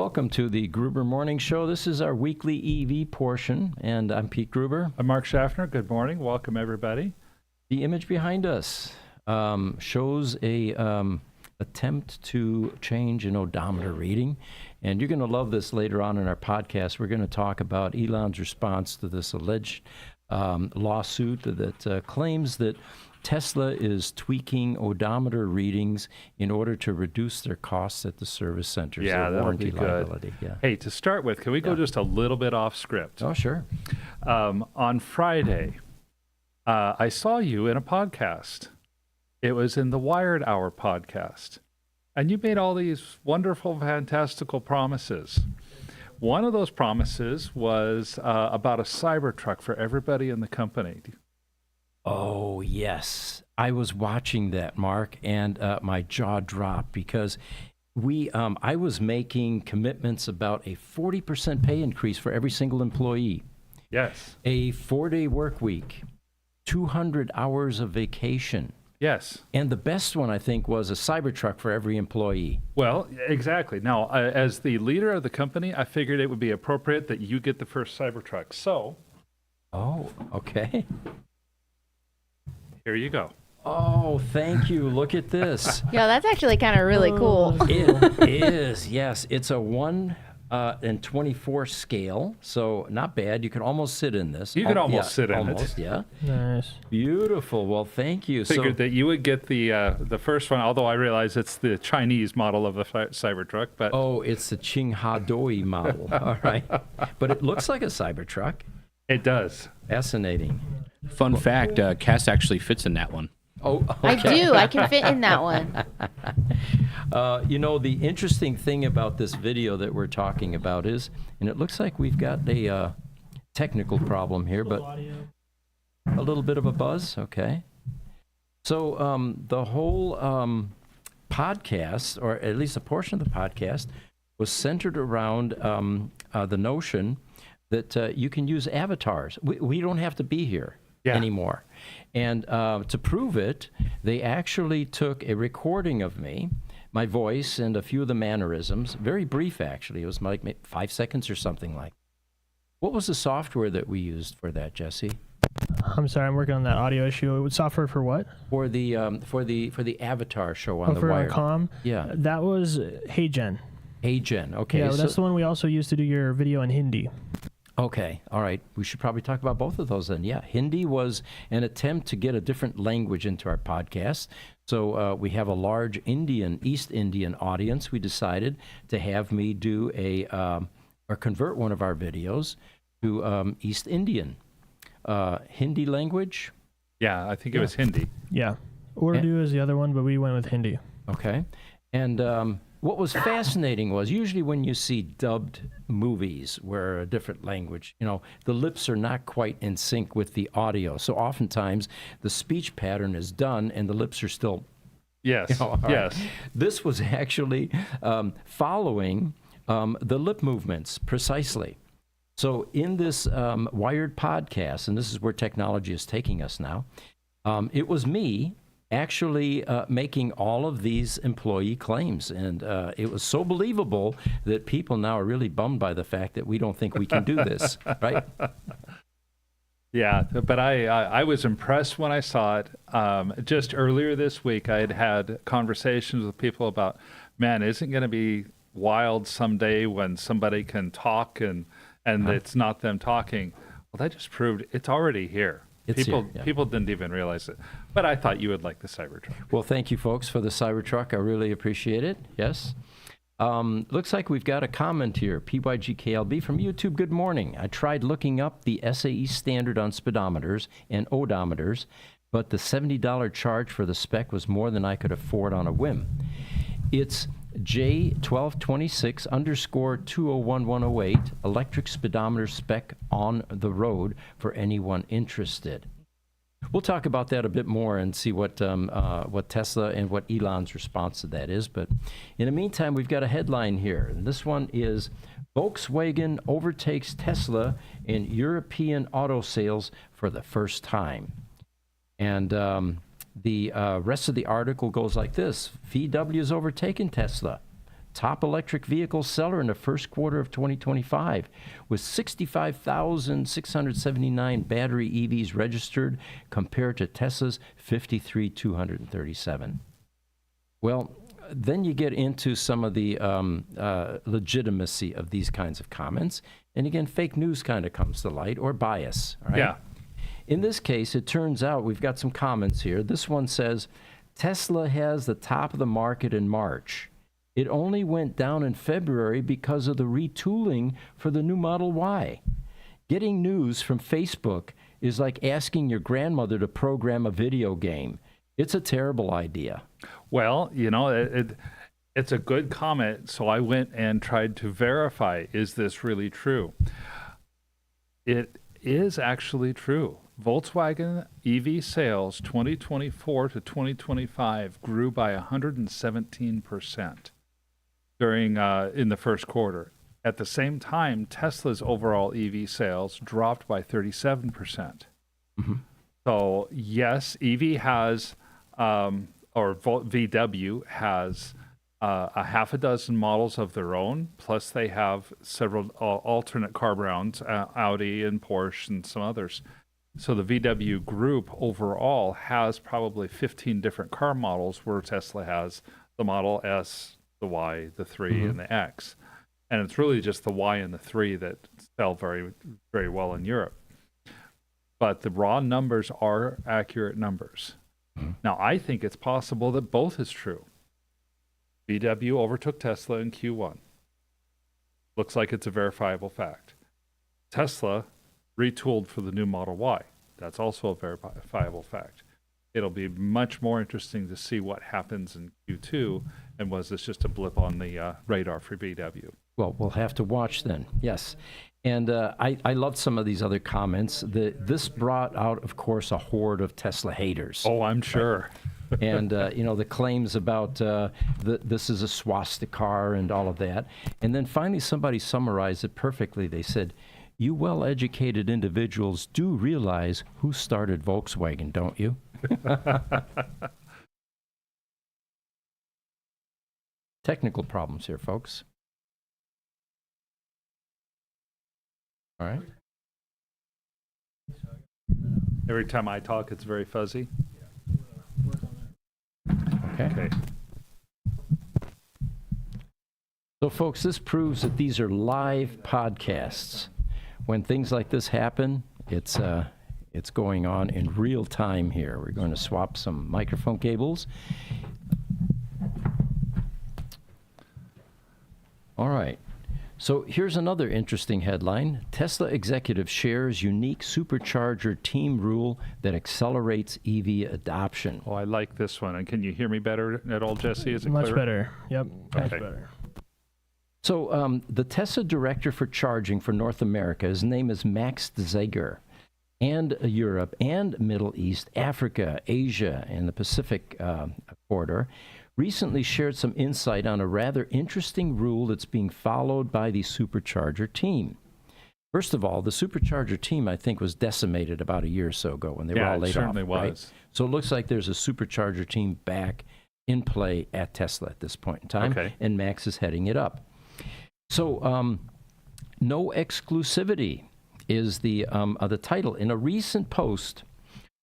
Welcome to the Gruber Morning Show. This is our weekly EV portion, and I'm Pete Gruber. I'm Mark Schaffner. Good morning. Welcome, everybody. The image behind us shows a attempt to change an odometer reading, and you're going to love this later on in our podcast. We're going to talk about Elon's response to this alleged lawsuit that claims that Tesla is tweaking odometer readings in order to reduce their costs at the service centers. Yeah, that'll be good. Yeah. Hey, to start with, can we go just a little bit off script? Oh, sure. On Friday, I saw you in a podcast. It was in the Wired Hour podcast. And you made all these wonderful, fantastical promises. One of those promises was about a Cybertruck for everybody in the company. Oh, yes. I was watching that, Mark, and my jaw dropped because I was making commitments about a 40% pay increase for every single employee. Yes. A 4-day work week, 200 hours of vacation. Yes. And the best one, I think, was a Cybertruck for every employee. Well, exactly. Now, as the leader of the company, I figured it would be appropriate that you get the first Cybertruck. So. Oh, okay. Here you go. Oh, thank you. Look at this. Yeah, that's actually kind of really cool. It is, yes. It's a 1 and 24 scale, so not bad. You can almost sit in this. You can almost sit in almost, it. Yeah. Nice. Beautiful. Well, thank you. Figured that you would get the first one, although I realize it's the Chinese model of the Cybertruck. But oh, it's the Qinghadoi model. All right. But it looks like a Cybertruck. It does. Fascinating. Fun fact, Cass actually fits in that one. Oh, okay. I do. I can fit in that one. You know, the interesting thing about this video that we're talking about is, and it looks like we've got a technical problem here, but a little bit of a buzz. Okay. So the whole podcast, or at least a portion of the podcast, was centered around the notion that you can use avatars. We don't have to be here anymore. And to prove it, they actually took a recording of me, my voice, and a few of the mannerisms. Very brief, actually. It was like maybe 5 seconds or something like that. What was the software that we used for that, Jesse? I'm sorry, I'm working on that audio issue. Software for what? For the Avatar show on the Wired. For comm? Yeah. That was HeyGen. HeyGen, okay. Yeah, that's the one we also used to do your video in Hindi. Okay, all right. We should probably talk about both of those then. Yeah, Hindi was an attempt to get a different language into our podcast. So we have a large East Indian audience. We decided to have me do or convert one of our videos to East Indian. Hindi language? Yeah, I think it was Hindi. Yeah. Urdu is the other one, but we went with Hindi. Okay. And what was fascinating was usually when you see dubbed movies where a different language, you know, the lips are not quite in sync with the audio. So oftentimes the speech pattern is done and the lips are still. Yes. You know, yes. Right. This was actually following the lip movements precisely. So in this Wired podcast, and this is where technology is taking us now, it was me actually making all of these employee claims. And it was so believable that people now are really bummed by the fact that we don't think we can do this, right? Yeah, but I was impressed when I saw it. Just earlier this week, I had conversations with people about, man, isn't it going to be wild someday when somebody can talk and it's not them talking? Well, that just proved it's already here. People didn't even realize it. But I thought you would like the Cybertruck. Well, thank you, folks, for the Cybertruck. I really appreciate it. Yes. Looks like we've got a comment here. PYGKLB from YouTube. Good morning. I tried looking up the SAE standard on speedometers and odometers, but the $70 charge for the spec was more than I could afford on a whim. It's J1226_201108, electric speedometer spec on the road for anyone interested. We'll talk about that a bit more and see what Tesla and what Elon's response to that is. But in the meantime, we've got a headline here. And this one is, Volkswagen overtakes Tesla in European auto sales for the first time. And the rest of the article goes like this. VW has overtaken Tesla. top electric vehicle seller in the first quarter of 2025, with 65,679 battery EVs registered compared to Tesla's 53,237. Well, then you get into some of the legitimacy of these kinds of comments. And again, fake news kind of comes to light, or bias. Right? Yeah. In this case, it turns out we've got some comments here. This one says, Tesla has the top of the market in March. It only went down in February because of the retooling for the new Model Y. Getting news from Facebook is like asking your grandmother to program a video game. It's a terrible idea. Well, you know, it's a good comment. So I went and tried to verify, is this really true? It is actually true. Volkswagen EV sales 2024 to 2025 grew by 117% during in the first quarter. At the same time, Tesla's overall EV sales dropped by 37%. Mm-hmm. So yes, EV has VW has a half a dozen models of their own, plus they have several alternate car brands, Audi and Porsche and some others. So the VW group overall has probably 15 different car models, where Tesla has the Model S, the Y, the 3, and the X. And it's really just the Y and the 3 that sell very, very well in Europe. But the raw numbers are accurate numbers. Now, I think it's possible that both is true. VW overtook Tesla in Q1. Looks like it's a verifiable fact. Tesla retooled for the new Model Y. That's also a verifiable fact. It'll be much more interesting to see what happens in Q2, and was this just a blip on the radar for VW? Well, we'll have to watch then, yes. And I loved some of these other comments. This brought out, of course, a horde of Tesla haters. Oh, I'm sure. And, you know, the claims about this is a swastika car and all of that. And then finally somebody summarized it perfectly. They said, you well-educated individuals do realize who started Volkswagen, don't you? Technical problems here, folks. All right. Every time I talk, it's very fuzzy. Okay. So, folks, this proves that these are live podcasts. When things like this happen, it's going on in real time here. We're going to swap some microphone cables. All right. So here's another interesting headline. Tesla executive shares unique supercharger team rule that accelerates EV adoption. Oh, I like this one. And can you hear me better at all, Jesse? Is it Much clear? better. Yep. Much Okay. better. So the Tesla director for charging for North America, his name is Max Zager, and Europe and Middle East, Africa, Asia, and the Pacific corridor, recently shared some insight on a rather interesting rule that's being followed by the supercharger team. First of all, the supercharger team, I think, was decimated about a year or so ago when they were all laid off. Yeah, it certainly was. Right? So it looks like there's a supercharger team back in play at Tesla at this point in time, Okay. and Max is heading it up. So, no exclusivity is the title. In a recent post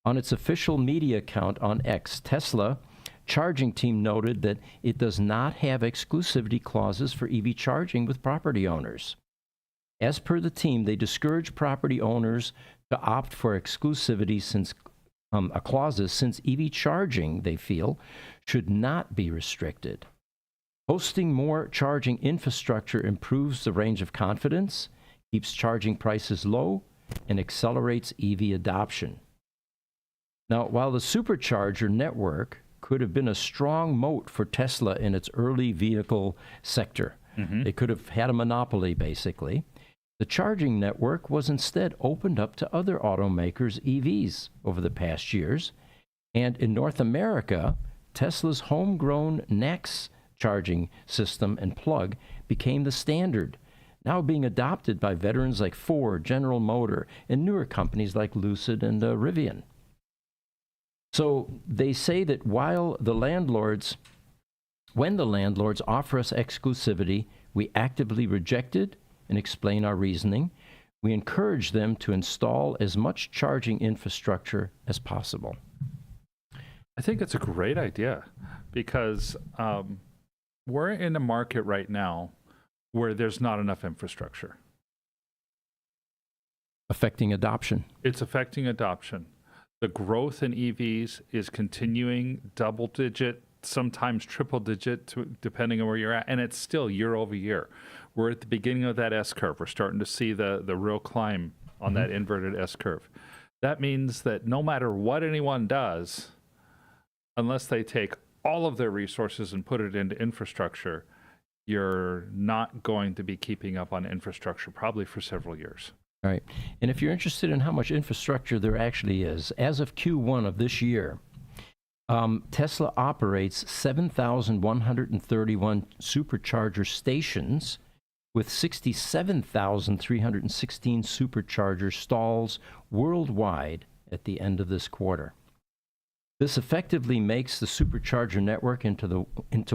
on its official media account on X, Tesla charging team noted that it does not have exclusivity clauses for EV charging with property owners. As per the team, they discourage property owners to opt for exclusivity since clauses, since EV charging, they feel, should not be restricted. Hosting more charging infrastructure improves the range of confidence, keeps charging prices low, and accelerates EV adoption. Now, while the supercharger network could have been a strong moat for Tesla in its early vehicle sector, they could have had a monopoly, basically, the charging network was instead opened up to other automakers' EVs over the past years. And in North America, Tesla's homegrown NACS charging system and plug became the standard, now being adopted by veterans like Ford, General Motors, and newer companies like Lucid and Rivian. So they say that while when the landlords offer us exclusivity, we actively reject it and explain our reasoning. We encourage them to install as much charging infrastructure as possible. I think it's a great idea because we're in a market right now where there's not enough infrastructure. Affecting adoption. It's affecting adoption. The growth in EVs is continuing double digit, sometimes triple digit, depending on where you're at. And it's still year over year. We're at the beginning of that S curve. We're starting to see the real climb on that inverted S curve. That means that no matter what anyone does, unless they take all of their resources and put it into infrastructure, you're not going to be keeping up on infrastructure probably for several years. All right. And if you're interested in how much infrastructure there actually is, as of Q1 of this year, Tesla operates 7,131 supercharger stations with 67,316 supercharger stalls worldwide at the end of this quarter. This effectively makes the supercharger network into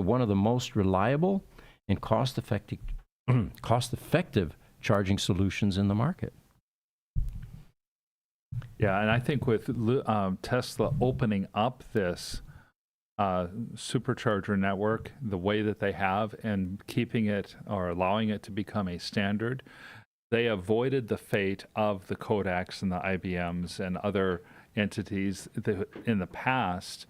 one of the most reliable and cost-effective charging solutions in the market. Yeah, and I think with Tesla opening up this supercharger network the way that they have and keeping it or allowing it to become a standard, they avoided the fate of the Kodaks and the IBMs and other entities that in the past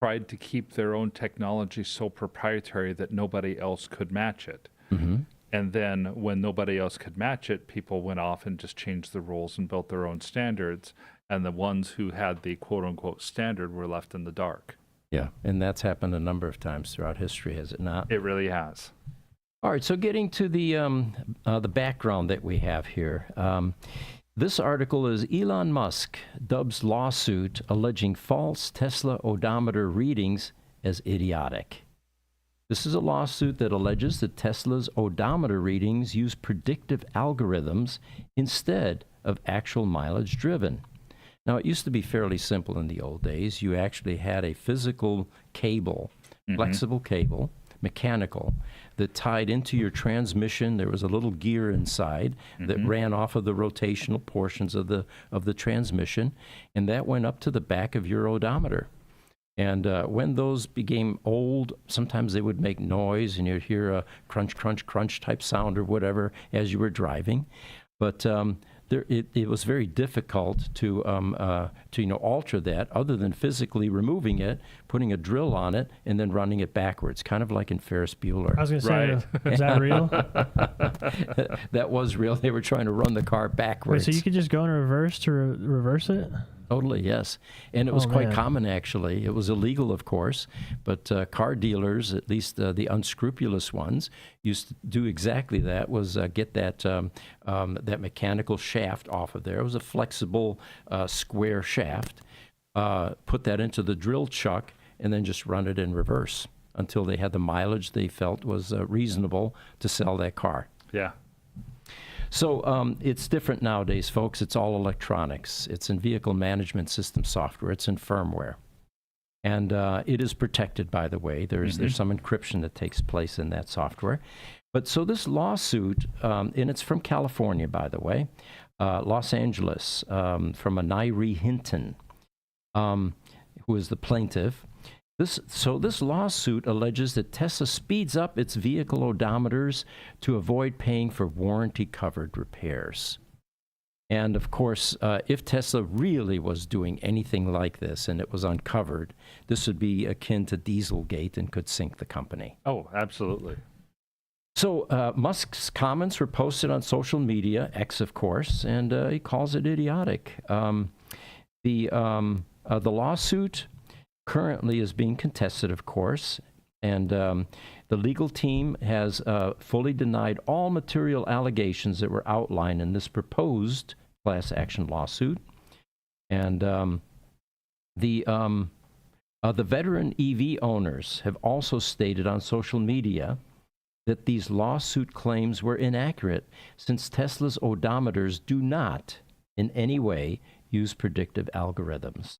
tried to keep their own technology so proprietary that nobody else could match it. Mm-hmm. And then when nobody else could match it, people went off and just changed the rules and built their own standards. And the ones who had the quote-unquote standard were left in the dark. Yeah, and that's happened a number of times throughout history, has it not? It really has. All right, so getting to the background that we have here. This article is Elon Musk dubs lawsuit alleging false Tesla odometer readings as idiotic. This is a lawsuit that alleges that Tesla's odometer readings use predictive algorithms instead of actual mileage driven. Now, it used to be fairly simple in the old days. You actually had a physical cable, flexible cable, mechanical, that tied into your transmission. There was a little gear inside that ran off of the rotational portions of the transmission, and that went up to the back of your odometer. And when those became old, sometimes they would make noise, and you'd hear a crunch, crunch, crunch type sound or whatever as you were driving. But it was very difficult to alter that, other than physically removing it, putting a drill on it, and then running it backwards, kind of like in Ferris Bueller. I was going to say, is that real? That was real. They were trying to run the car backwards. Wait, so you could just go in reverse to reverse it? Totally, yes. And it was quite common, actually. It was illegal, of course, but car dealers, at least the unscrupulous ones, used to do exactly that, was get that mechanical shaft off of there. It was a flexible square shaft. Put that into the drill chuck and then just run it in reverse until they had the mileage they felt was reasonable to sell that car. Yeah. So it's different nowadays, folks. It's all electronics. It's in vehicle management system software. It's in firmware. And it is protected, by the way. There's some encryption that takes place in that software. But so this lawsuit, and it's from California, by the way, Los Angeles, from a Nairi Hinton, who is the plaintiff. This lawsuit alleges that Tesla speeds up its vehicle odometers to avoid paying for warranty-covered repairs. And, of course, if Tesla really was doing anything like this and it was uncovered, this would be akin to Dieselgate and could sink the company. Oh, absolutely. So Musk's comments were posted on social media, X, of course, and he calls it idiotic. The lawsuit currently is being contested, of course, and the legal team has fully denied all material allegations that were outlined in this proposed class action lawsuit. And the veteran EV owners have also stated on social media that these lawsuit claims were inaccurate, since Tesla's odometers do not in any way use predictive algorithms.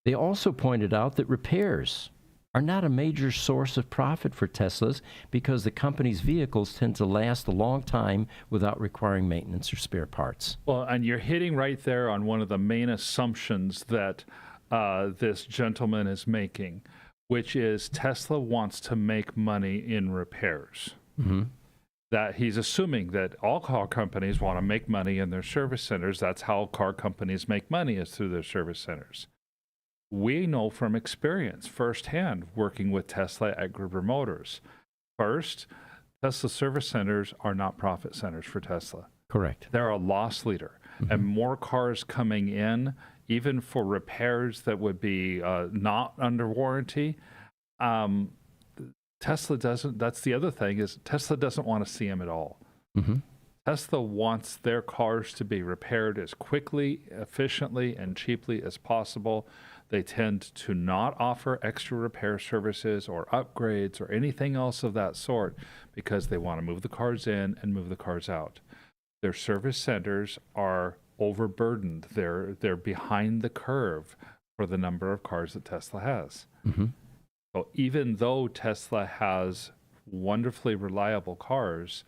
They also pointed out that repairs are not a major source of profit for Teslas because the company's vehicles tend to last a long time without requiring maintenance or spare parts. Well, and you're hitting right there on one of the main assumptions that this gentleman is making, which is Tesla wants to make money in repairs. Mm-hmm. That he's assuming that all car companies want to make money in their service centers. That's how car companies make money, is through their service centers. We know from experience, firsthand, working with Tesla at Gruber Motors. First, Tesla service centers are not profit centers for Tesla. Correct. They're a loss leader. Mm-hmm. And more cars coming in, even for repairs that would be not under warranty, Tesla doesn't. That's the other thing, is Tesla doesn't want to see them at all. Mm-hmm. Tesla wants their cars to be repaired as quickly, efficiently, and cheaply as possible. They tend to not offer extra repair services or upgrades or anything else of that sort because they want to move the cars in and move the cars out. Their service centers are overburdened. They're behind the curve for the number of cars that Tesla has. Mm-hmm. So even though Tesla has wonderfully reliable cars,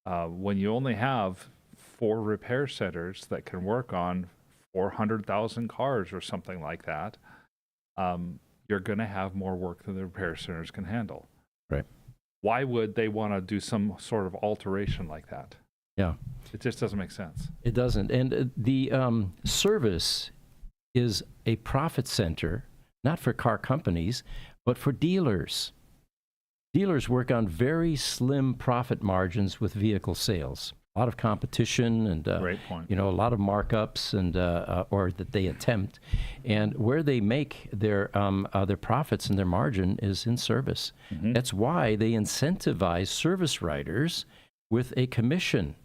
when you only have 4 repair centers that can work on 400,000 cars or something like that, you're going to have more work than the repair centers can handle. Right. Why would they want to do some sort of alteration like that? Yeah. It just doesn't make sense. It doesn't. And the service is a profit center, not for car companies, but for dealers. Dealers work on very slim profit margins with vehicle sales. A lot of competition and Great point. a lot of markups and or that they attempt, and where they make their profits and their margin is in service. Mm-hmm. That's why they incentivize service writers with a commission,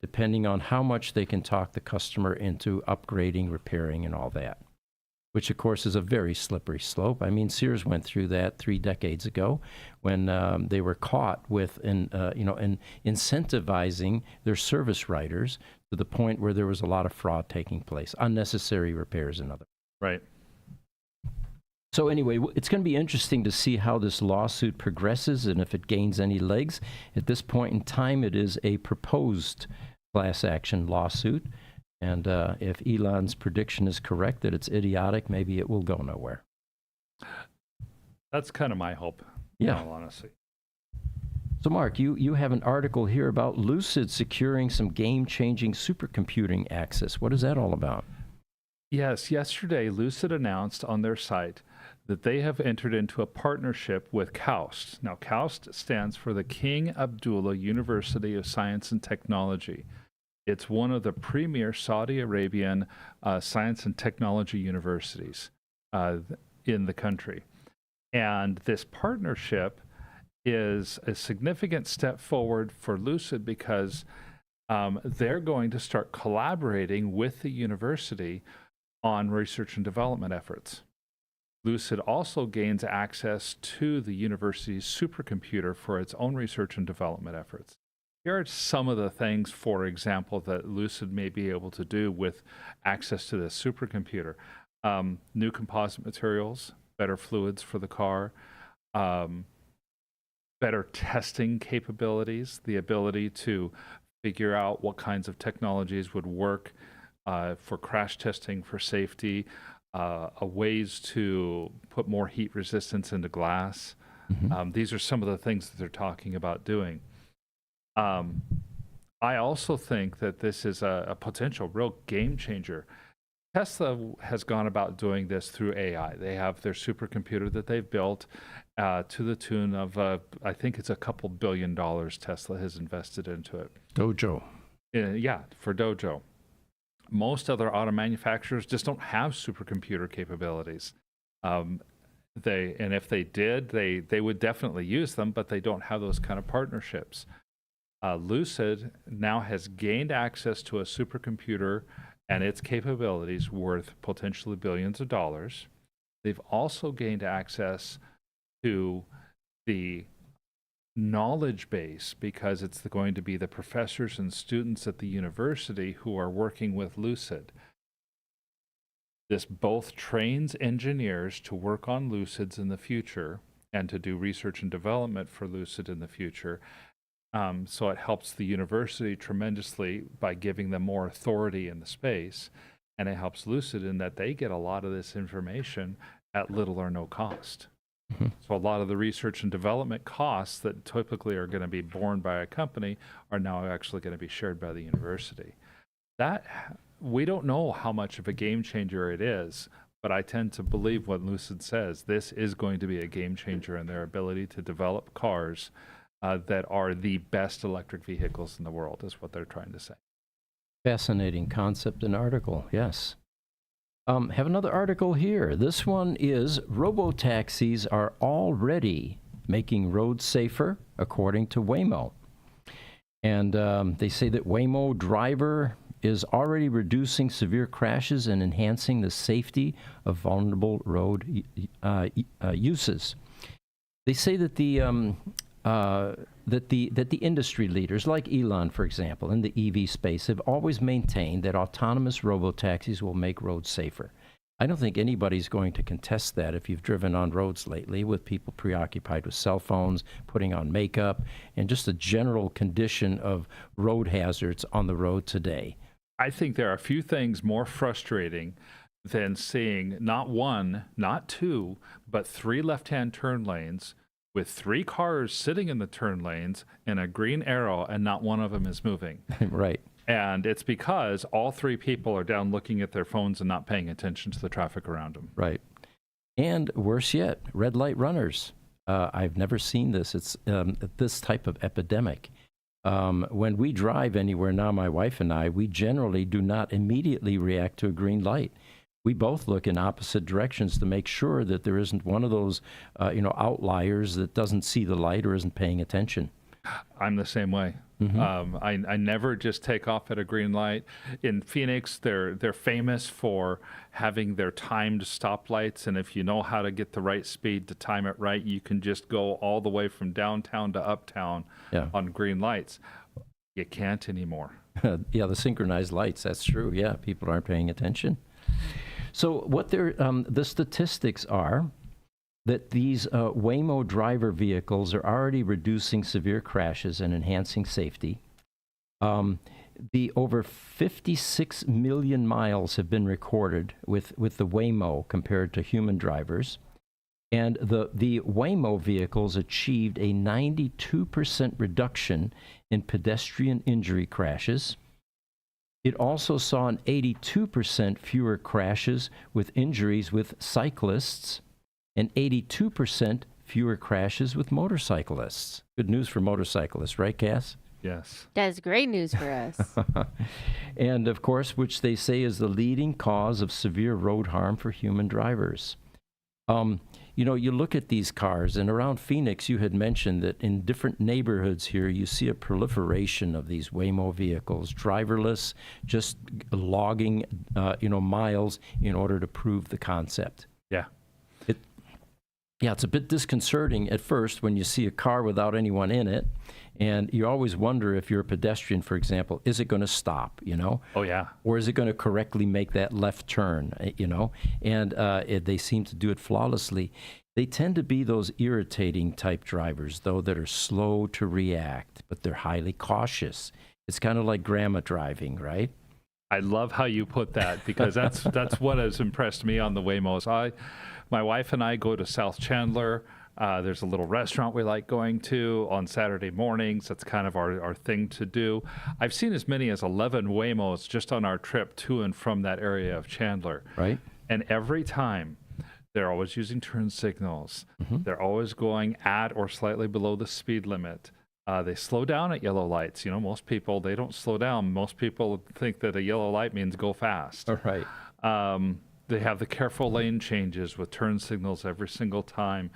depending on how much they can talk the customer into upgrading, repairing, and all that. Which, of course, is a very slippery slope. I mean, Sears went through that 3 decades ago when they were caught with, incentivizing their service writers to the point where there was a lot of fraud taking place, unnecessary repairs and other. Right. So anyway, it's going to be interesting to see how this lawsuit progresses and if it gains any legs. At this point in time, it is a proposed class action lawsuit. And if Elon's prediction is correct that it's idiotic, maybe it will go nowhere. That's kind of my hope, Yeah. in all honesty. So, Mark, you have an article here about Lucid securing some game-changing supercomputing access. What is that all about? Yes, yesterday Lucid announced on their site that they have entered into a partnership with KAUST. Now, KAUST stands for the King Abdullah University of Science and Technology. It's one of the premier Saudi Arabian science and technology universities in the country. And this partnership is a significant step forward for Lucid because they're going to start collaborating with the university on research and development efforts. Lucid also gains access to the university's supercomputer for its own research and development efforts. Here are some of the things, for example, that Lucid may be able to do with access to this supercomputer. New composite materials, better fluids for the car, better testing capabilities, the ability to figure out what kinds of technologies would work for crash testing, for safety, ways to put more heat resistance into glass. Mm-hmm. These are some of the things that they're talking about doing. I also think that this is a potential real game changer. Tesla has gone about doing this through AI. They have their supercomputer that they've built to the tune of, I think it's a couple $2 billion Tesla has invested into it. Dojo. Yeah, for Dojo. Most other auto manufacturers just don't have supercomputer capabilities. And if they did, they would definitely use them, but they don't have those kind of partnerships. Lucid now has gained access to a supercomputer and its capabilities worth potentially billions of dollars. They've also gained access to the knowledge base because it's going to be the professors and students at the university who are working with Lucid. This both trains engineers to work on Lucids in the future and to do research and development for Lucid in the future. So it helps the university tremendously by giving them more authority in the space. And it helps Lucid in that they get a lot of this information at little or no cost. Mm-hmm. So a lot of the research and development costs that typically are going to be borne by a company are now actually going to be shared by the university. That we don't know how much of a game changer it is, but I tend to believe what Lucid says. This is going to be a game changer in their ability to develop cars that are the best electric vehicles in the world, is what they're trying to say. Fascinating concept and article, yes. Have another article here. This one is RoboTaxis are already making roads safer, according to Waymo. And they say that Waymo Driver is already reducing severe crashes and enhancing the safety of vulnerable road uses. They say that the industry leaders, like Elon, for example, in the EV space, have always maintained that autonomous robotaxis will make roads safer. I don't think anybody's going to contest that if you've driven on roads lately with people preoccupied with cell phones, putting on makeup, and just a general condition of road hazards on the road today. I think there are a few things more frustrating than seeing not one, not two, but 3 left-hand turn lanes with 3 cars sitting in the turn lanes and a green arrow, and not one of them is moving. Right. And it's because all 3 people are down looking at their phones and not paying attention to the traffic around them. Right. And worse yet, red light runners. I've never seen this. It's this type of epidemic. When we drive anywhere now, my wife and I, we generally do not immediately react to a green light. We both look in opposite directions to make sure that there isn't one of those, outliers that doesn't see the light or isn't paying attention. I'm the same way. Mm-hmm. I never just take off at a green light. In Phoenix, they're famous for having their timed stoplights, and if you know how to get the right speed to time it right, you can just go all the way from downtown to uptown on green lights. You can't anymore. Yeah, the synchronized lights, that's true. Yeah, people aren't paying attention. So what the statistics are that these Waymo driver vehicles are already reducing severe crashes and enhancing safety. The over 56 million miles have been recorded with the Waymo compared to human drivers. And the Waymo vehicles achieved a 92% reduction in pedestrian injury crashes. It also saw an 82% fewer crashes with injuries with cyclists and 82% fewer crashes with motorcyclists. Good news for motorcyclists, right, Cass? Yes. That's great news for us. And, of course, which they say is the leading cause of severe road harm for human drivers. You look at these cars, and around Phoenix, you had mentioned that in different neighborhoods here, you see a proliferation of these Waymo vehicles, driverless, just logging, miles in order to prove the concept. Yeah. It's a bit disconcerting at first when you see a car without anyone in it, and you always wonder if you're a pedestrian, for example, is it going to stop, Oh, yeah. Or is it going to correctly make that left turn, And they seem to do it flawlessly. They tend to be those irritating type drivers, though, that are slow to react, but they're highly cautious. It's kind of like grandma driving, right? I love how you put that, because that's what has impressed me on the Waymos. My wife and I go to South Chandler. There's a little restaurant we like going to on Saturday mornings. That's kind of our thing to do. I've seen as many as 11 Waymos just on our trip to and from that area of Chandler. Right. And every time, they're always using turn signals. Mm-hmm. They're always going at or slightly below the speed limit. They slow down at yellow lights. Most people, they don't slow down. Most people think that a yellow light means go fast. All right. They have the careful lane changes with turn signals every single time.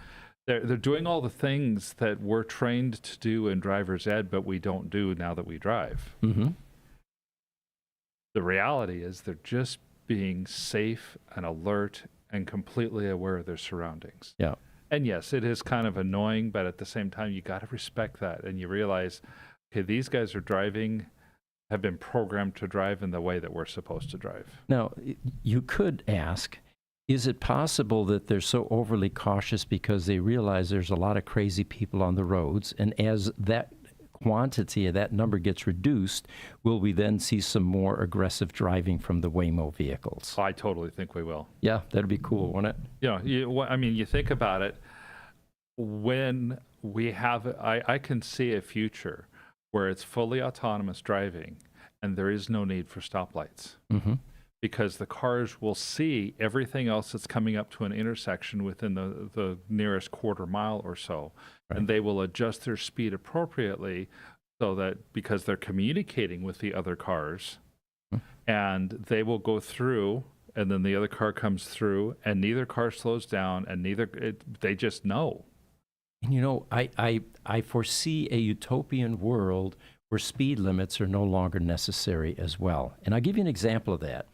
They're doing all the things that we're trained to do in driver's ed, but we don't do now that we drive. Mm-hmm. The reality is they're just being safe and alert and completely aware of their surroundings. Yeah. And yes, it is kind of annoying, but at the same time, you got to respect that. And you realize, okay, these guys are driving have been programmed to drive in the way that we're supposed to drive. Now, you could ask, is it possible that they're so overly cautious because they realize there's a lot of crazy people on the roads, and as that quantity of that number gets reduced, will we then see some more aggressive driving from the Waymo vehicles? I totally think we will. Yeah, that'd be cool, wouldn't it? You think about it. When we have, I can see a future where it's fully autonomous driving and there is no need for stoplights. Mm-hmm. Because the cars will see everything else that's coming up to an intersection within the nearest quarter mile or so. Right. And they will adjust their speed appropriately so that because they're communicating with the other cars, and they will go through, and then the other car comes through, and neither car slows down, and they just know. And you know, I foresee a utopian world where speed limits are no longer necessary as well. And I'll give you an example of that.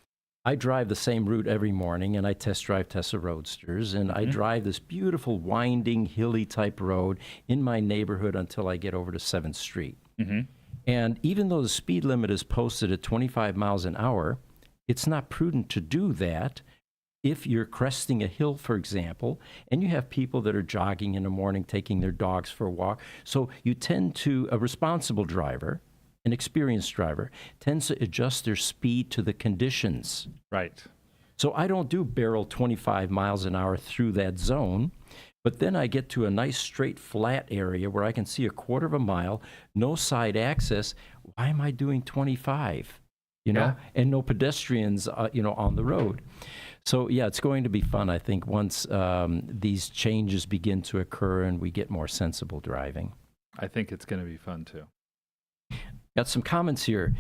I drive the same route every morning, and I test drive Tesla Roadsters, and I drive this beautiful, winding, hilly type road in my neighborhood until I get over to 7th Street. Mm-hmm. And even though the speed limit is posted at 25 miles an hour, it's not prudent to do that if you're cresting a hill, for example, and you have people that are jogging in the morning, taking their dogs for a walk. So you tend to, a responsible driver, an experienced driver, tends to adjust their speed to the conditions. Right. So I don't do barrel 25 miles an hour through that zone, but then I get to a nice straight flat area where I can see a quarter of a mile, no side access. Why am I doing 25? And no pedestrians, on the road. So yeah, it's going to be fun, I think, once these changes begin to occur and we get more sensible driving. I think it's going to be fun too. Got some comments here.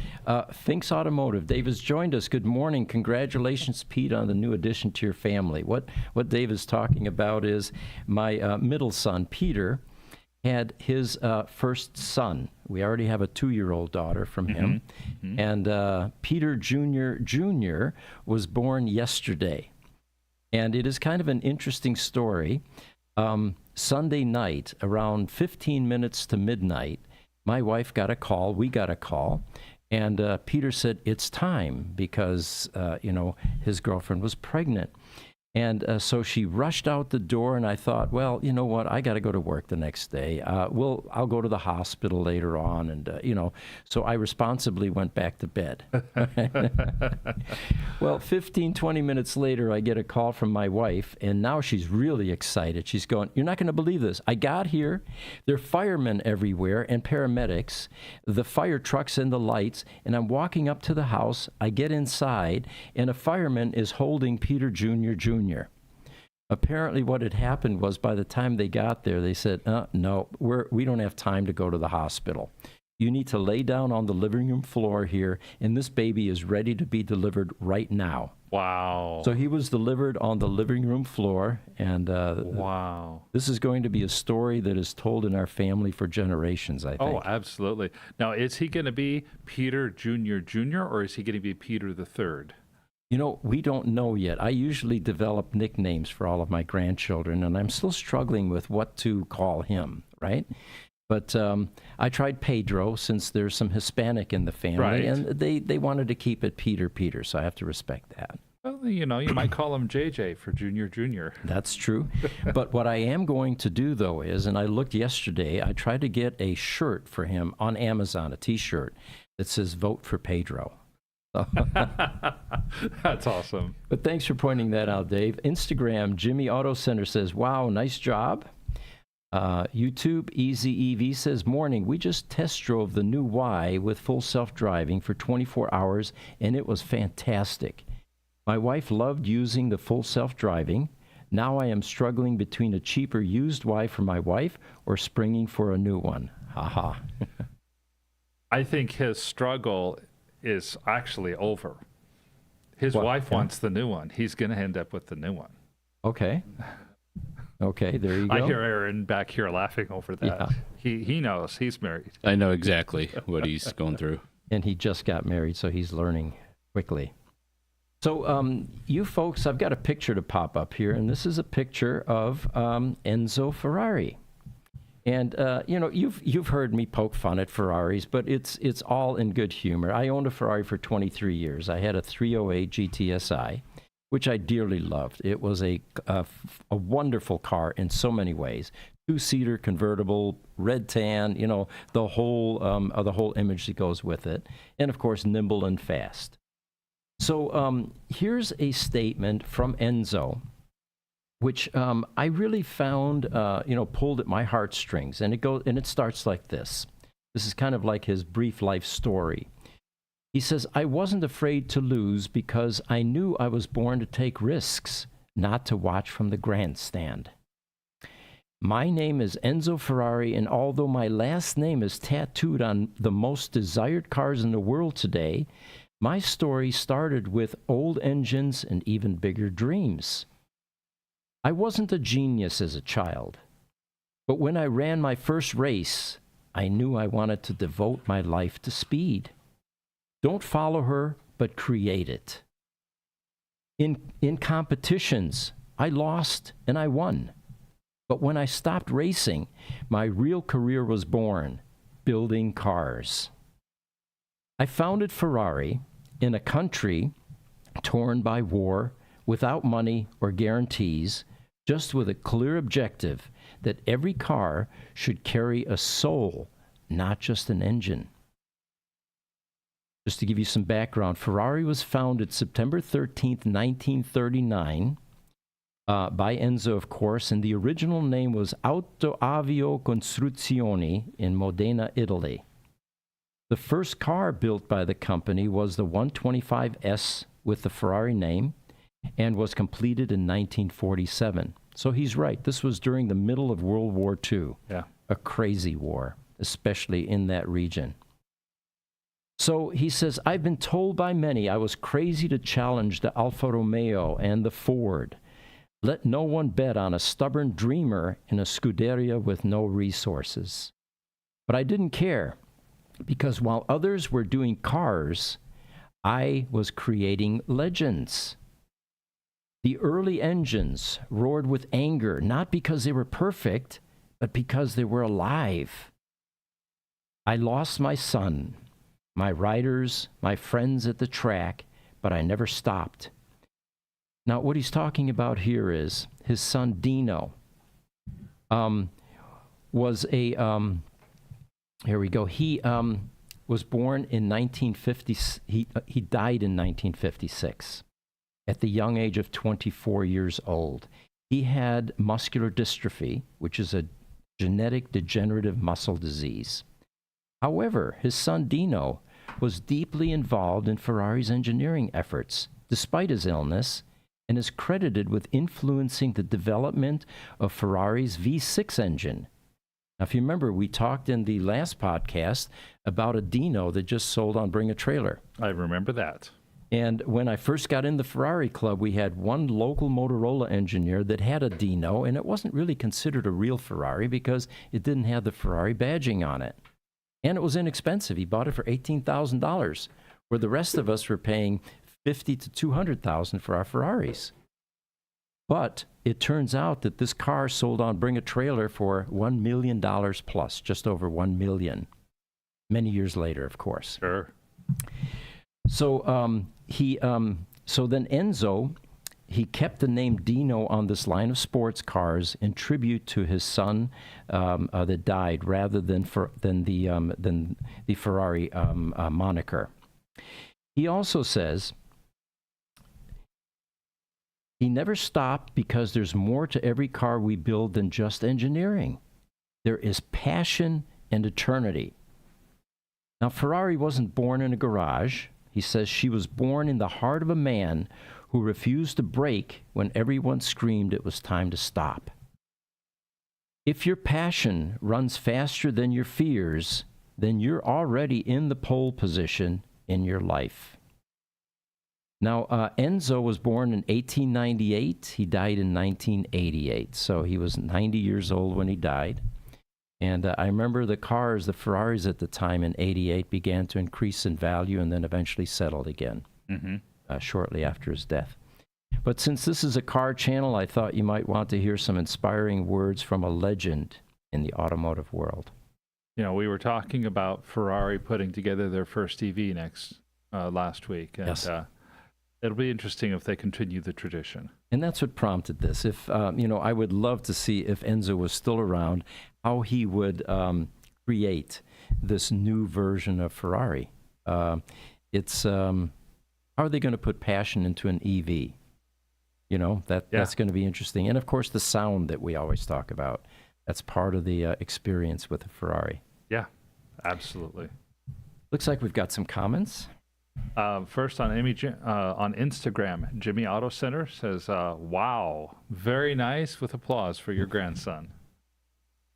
Thinks Automotive. Dave has joined us. Good morning. Congratulations, Pete, on the new addition to your family. What Dave is talking about is my middle son, Peter, had his first son. We already have a 2-year-old daughter from him. Mm-hmm. And Peter Jr. was born yesterday. And it is kind of an interesting story. Sunday night, around 15 minutes to midnight, my wife got a call, we got a call, and Peter said, it's time, because, his girlfriend was pregnant. And so she rushed out the door, and I thought, well, you know what, I got to go to work the next day. I'll go to the hospital later on, and, so I responsibly went back to bed. Well, 15, 20 minutes later, I get a call from my wife, and now she's really excited. She's going, you're not going to believe this. I got here. There are firemen everywhere and paramedics, the fire trucks and the lights, and I'm walking up to the house. I get inside, and a fireman is holding Peter Jr. Apparently what had happened was by the time they got there, they said, no, we don't have time to go to the hospital. You need to lay down on the living room floor here, and this baby is ready to be delivered right now. Wow. So he was delivered on the living room floor, and wow. This is going to be a story that is told in our family for generations, I think. Oh, absolutely. Now, is he going to be Peter Jr., or is he going to be Peter the Third? We don't know yet. I usually develop nicknames for all of my grandchildren, and I'm still struggling with what to call him, right? But I tried Pedro, since there's some Hispanic in the family, right. And they wanted to keep it Peter, so I have to respect that. Well, you might call him JJ for Jr. That's true. But what I am going to do, though, is, and I looked yesterday, I tried to get a shirt for him on Amazon, a T-shirt that says, "Vote for Pedro." That's awesome. But thanks for pointing that out, Dave. Instagram, Jimmy Auto Center says, wow, nice job. YouTube, Easy EV says, morning, we just test drove the new Y with full self-driving for 24 hours, and it was fantastic. My wife loved using the full self-driving. Now I am struggling between a cheaper used Y for my wife or springing for a new one. Haha. I think his struggle is actually over. His wife wants the new one. He's going to end up with the new one. Okay, there you go. I hear Aaron back here laughing over that. Yeah. He knows. He's married. I know exactly what he's going through. And he just got married, so he's learning quickly. So you folks, I've got a picture to pop up here, and this is a picture of Enzo Ferrari. And you've heard me poke fun at Ferraris, but it's all in good humor. I owned a Ferrari for 23 years. I had a 308 GTSI, which I dearly loved. It was a wonderful car in so many ways. Two-seater convertible, red tan, the whole image that goes with it, and of course nimble and fast. So here's a statement from Enzo, which I really found pulled at my heartstrings, and it starts like this. This is kind of like his brief life story. He says, "I wasn't afraid to lose because I knew I was born to take risks, not to watch from the grandstand. My name is Enzo Ferrari, and although my last name is tattooed on the most desired cars in the world today, my story started with old engines and even bigger dreams. I wasn't a genius as a child, but when I ran my first race, I knew I wanted to devote my life to speed. Don't follow her, but create it. In competitions, I lost and I won. But when I stopped racing, my real career was born, building cars. I founded Ferrari in a country torn by war, without money or guarantees, just with a clear objective that every car should carry a soul, not just an engine." Just to give you some background, Ferrari was founded September 13th, 1939, by Enzo, of course, and the original name was Autoavio Costruzioni in Modena, Italy. The first car built by the company was the 125S with the Ferrari name and was completed in 1947. So he's right. This was during the middle of World War II. Yeah. A crazy war, especially in that region. So he says, "I've been told by many I was crazy to challenge the Alfa Romeo and the Ford. Let no one bet on a stubborn dreamer in a Scuderia with no resources. But I didn't care, because while others were doing cars, I was creating legends. The early engines roared with anger, not because they were perfect, but because they were alive. I lost my son, my riders, my friends at the track, but I never stopped." Now, what he's talking about here is his son Dino was a, here we go, he was born in 1950, he died in 1956 at the young age of 24 years old. He had muscular dystrophy, which is a genetic degenerative muscle disease. However, his son Dino was deeply involved in Ferrari's engineering efforts, despite his illness, and is credited with influencing the development of Ferrari's V6 engine. Now, if you remember, we talked in the last podcast about a Dino that just sold on Bring a Trailer. I remember that. And when I first got in the Ferrari club, we had one local Motorola engineer that had a Dino, and it wasn't really considered a real Ferrari because it didn't have the Ferrari badging on it. And it was inexpensive. He bought it for $18,000, where the rest of us were paying $50,000 to $200,000 for our Ferraris. But it turns out that this car sold on Bring a Trailer for $1 million plus, just over $1 million. Many years later, of course. Sure. So so then Enzo, he kept the name Dino on this line of sports cars in tribute to his son that died, rather than the Ferrari moniker. He also says he never stopped because there's more to every car we build than just engineering. There is passion and eternity. Now, Ferrari wasn't born in a garage. He says she was born in the heart of a man who refused to brake when everyone screamed it was time to stop. If your passion runs faster than your fears, then you're already in the pole position in your life. Now, Enzo was born in 1898. He died in 1988. So he was 90 years old when he died. And I remember the cars, the Ferraris at the time in 88 began to increase in value and then eventually settled again shortly after his death. But since this is a car channel, I thought you might want to hear some inspiring words from a legend in the automotive world. You know, we were talking about Ferrari putting together their first EV last week, and Yes. It'll be interesting if they continue the tradition. And that's what prompted this. If I would love to see if Enzo was still around, how he would create this new version of Ferrari. How are they going to put passion into an EV? That's going to be interesting. And of course, the sound that we always talk about. That's part of the experience with a Ferrari. Yeah, absolutely. Looks like we've got some comments. First on on Instagram, Jimmy Auto Center says, "Wow, very nice," with applause for your grandson.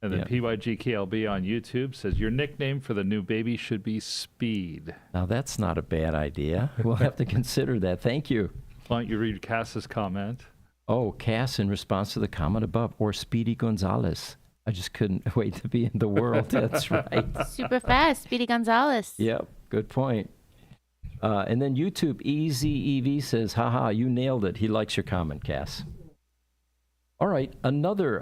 And then PYGKLB on YouTube says, "Your nickname for the new baby should be Speed." Now that's not a bad idea. We'll have to consider that. Thank you. Why don't you read Cass's comment? Oh, Cass in response to the comment above, or Speedy Gonzalez. I just couldn't wait to be in the world. That's right. Super fast, Speedy Gonzalez. Yep, good point. And then YouTube EZEV says, haha, you nailed it. He likes your comment, Cass. All right, another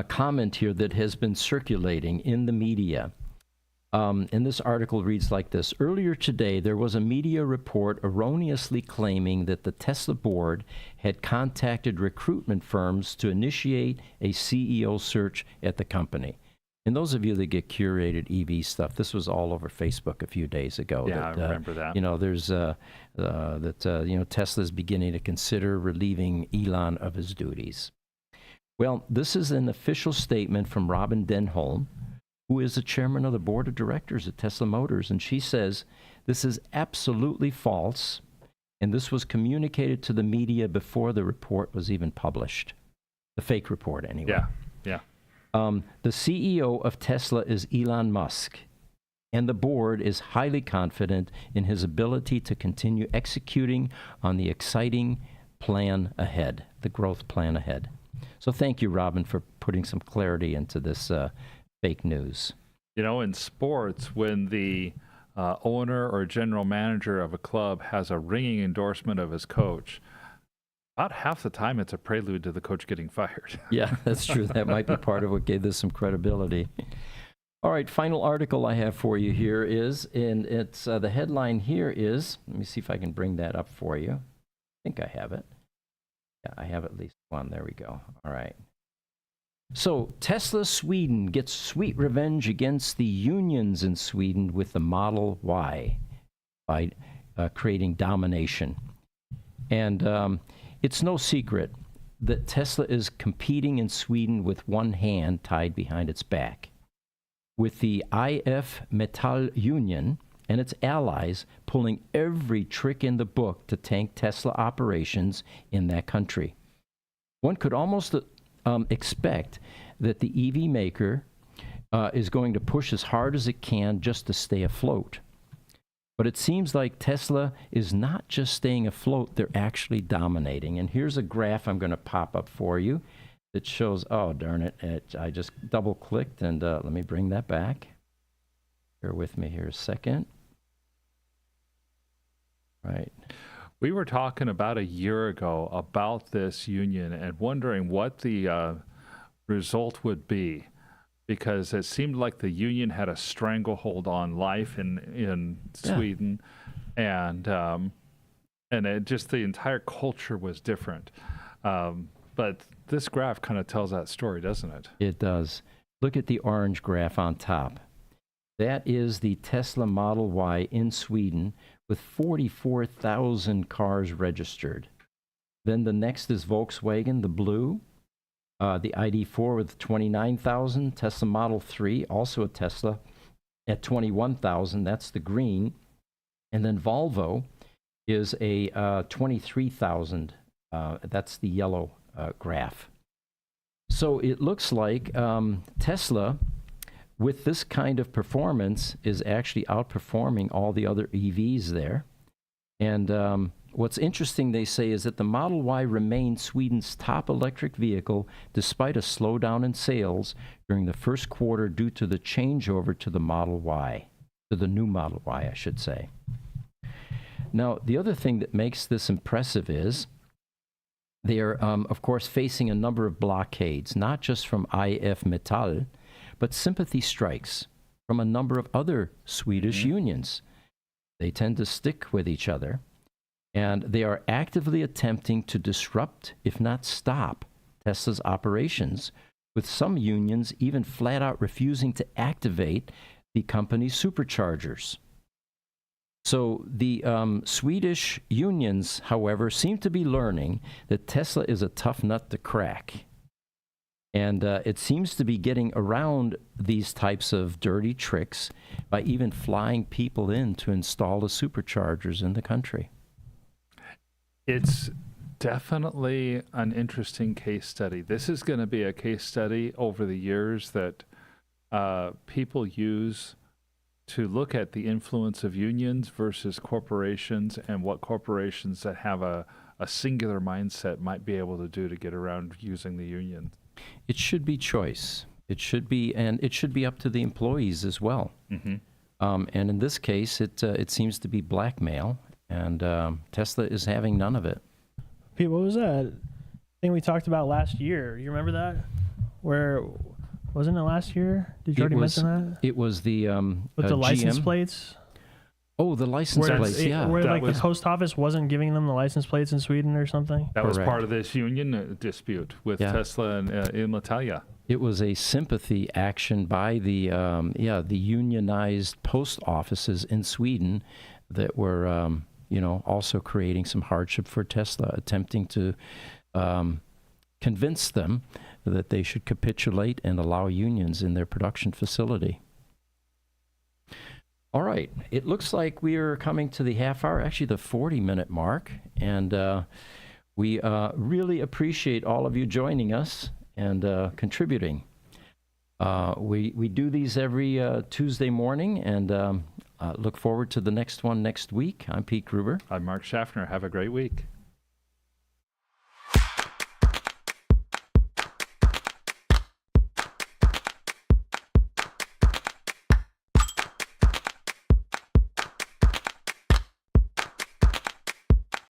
comment here that has been circulating in the media. And this article reads like this. Earlier today, there was a media report erroneously claiming that the Tesla board had contacted recruitment firms to initiate a CEO search at the company. And those of you that get curated EV stuff, this was all over Facebook a few days ago. Yeah, I remember that. There's Tesla's beginning to consider relieving Elon of his duties. Well, this is an official statement from Robin Denholm, who is the chairman of the board of directors at Tesla Motors, and she says this is absolutely false, and this was communicated to the media before the report was even published. The fake report, anyway. Yeah. The CEO of Tesla is Elon Musk, and the board is highly confident in his ability to continue executing on the exciting plan ahead, the growth plan ahead. So thank you, Robin, for putting some clarity into this fake news. In sports, when the owner or general manager of a club has a ringing endorsement of his coach, about half the time it's a prelude to the coach getting fired. Yeah, that's true. That might be part of what gave this some credibility. All right, final article I have for you here is, and it's the headline here is, let me see if I can bring that up for you. I think I have it. Yeah, I have at least one. There we go. All right. So Tesla Sweden gets sweet revenge against the unions in Sweden with the Model Y by creating domination. And it's no secret that Tesla is competing in Sweden with one hand tied behind its back, with the IF Metall Union and its allies pulling every trick in the book to tank Tesla operations in that country. One could almost expect that the EV maker is going to push as hard as it can just to stay afloat. But it seems like Tesla is not just staying afloat, they're actually dominating. And here's a graph I'm going to pop up for you that shows, oh, darn it, I just double-clicked, and let me bring that back. Bear with me here a second. Right. We were talking about a year ago about this union and wondering what the result would be, because it seemed like the union had a stranglehold on life in Sweden, and it just, the entire culture was different. But this graph kind of tells that story, doesn't it? It does. Look at the orange graph on top. That is the Tesla Model Y in Sweden with 44,000 cars registered. Then the next is Volkswagen, the blue. The ID4 with 29,000. Tesla Model 3, also a Tesla, at 21,000. That's the green. And then Volvo is a 23,000. That's the yellow graph. So it looks like Tesla, with this kind of performance, is actually outperforming all the other EVs there. And what's interesting, they say, is that the Model Y remains Sweden's top electric vehicle despite a slowdown in sales during the first quarter due to the changeover to the Model Y, to the new Model Y, I should say. Now, the other thing that makes this impressive is They are, of course, facing a number of blockades, not just from IF Metall, but sympathy strikes from a number of other Swedish unions. They tend to stick with each other, and they are actively attempting to disrupt, if not stop, Tesla's operations, with some unions even flat out refusing to activate the company's superchargers. So the Swedish unions, however, seem to be learning that Tesla is a tough nut to crack. And it seems to be getting around these types of dirty tricks by even flying people in to install the superchargers in the country. It's definitely an interesting case study. This is going to be a case study over the years that people use to look at the influence of unions versus corporations and what corporations that have a singular mindset might be able to do to get around using the union. It should be choice. It should be, and it should be up to the employees as well. Mm-hmm. And in this case, it seems to be blackmail, and Tesla is having none of it. Pete, what was that thing we talked about last year? You remember that? Where wasn't it last year? Did you already mention that? It was the With the license GM. plates? Oh, the license Where, plates, yeah. where That like was- the post office wasn't giving them the license plates in Sweden or something? That was Correct. part of this union dispute with Tesla and in Italia. It was a sympathy action by the unionized post offices in Sweden that were also creating some hardship for Tesla, attempting to convince them that they should capitulate and allow unions in their production facility. All right, it looks like we are coming to the half hour, actually the 40-minute mark, and we really appreciate all of you joining us and contributing. We do these every Tuesday morning, and look forward to the next one next week. I'm Pete Gruber. I'm Mark Schaffner. Have a great week.